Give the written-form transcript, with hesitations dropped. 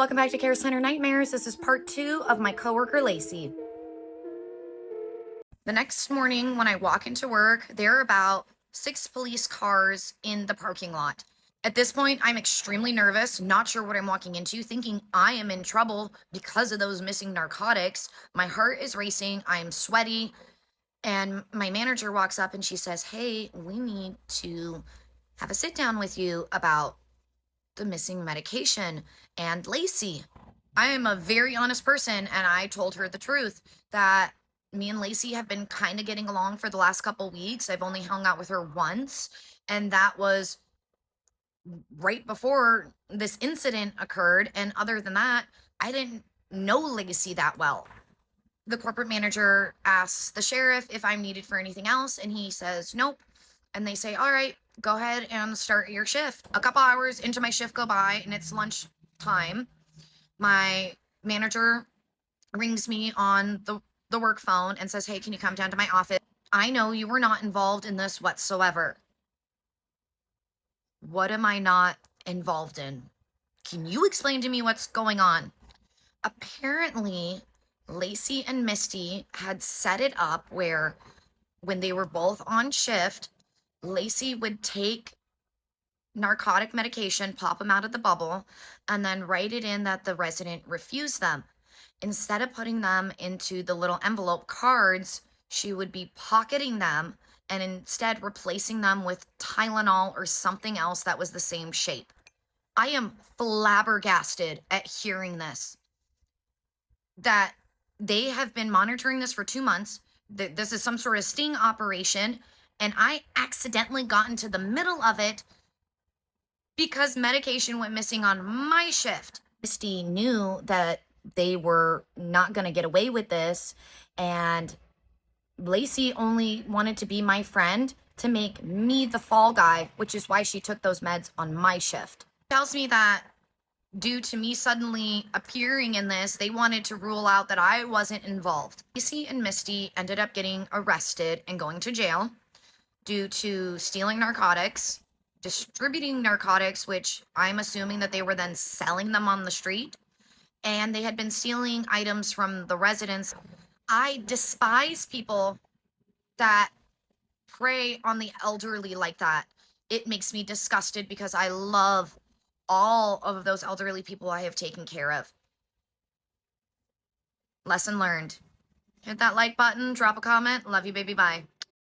Welcome back to Care Center Nightmares. This is part 2 of my coworker Lacey. The next morning when I walk into work, there are about 6 police cars in the parking lot. At this point, I'm extremely nervous, not sure what I'm walking into, thinking I am in trouble because of those missing narcotics. My heart is racing, I'm sweaty, and my manager walks up and she says, "Hey, we need to have a sit down with you about the missing medication." And Lacey, I am a very honest person, and I told her the truth that me and Lacey have been kind of getting along for the last couple weeks. I've only hung out with her once, and that was right before this incident occurred. And other than that, I didn't know Lacey that well. The corporate manager asks the sheriff if I'm needed for anything else, and he says nope. And they say, "All right, go ahead and start your shift." A couple hours into my shift go by, and it's lunch time. My manager rings me on the work phone and says, "Hey, can you come down to my office? I know you were not involved in this whatsoever." What am I not involved in? Can you explain to me what's going on? Apparently, Lacey and Misty had set it up where when they were both on shift, Lacey would take narcotic medication, pop them out of the bubble, and then write it in that the resident refused them. Instead of putting them into the little envelope cards, she would be pocketing them and instead replacing them with Tylenol or something else that was the same shape. I am flabbergasted at hearing this. That they have been monitoring this for 2 months. This is some sort of sting operation, and I accidentally got into the middle of it because medication went missing on my shift. Misty knew that they were not going to get away with this, and Lacey only wanted to be my friend to make me the fall guy, which is why she took those meds on my shift. Tells me that due to me suddenly appearing in this, they wanted to rule out that I wasn't involved. Lacey and Misty ended up getting arrested and going to jail due to stealing narcotics, distributing narcotics, which I'm assuming that they were then selling them on the street, and they had been stealing items from the residents. I despise people that prey on the elderly like that. It makes me disgusted because I love all of those elderly people I have taken care of. Lesson learned. Hit that like button, drop a comment. Love you, baby. Bye.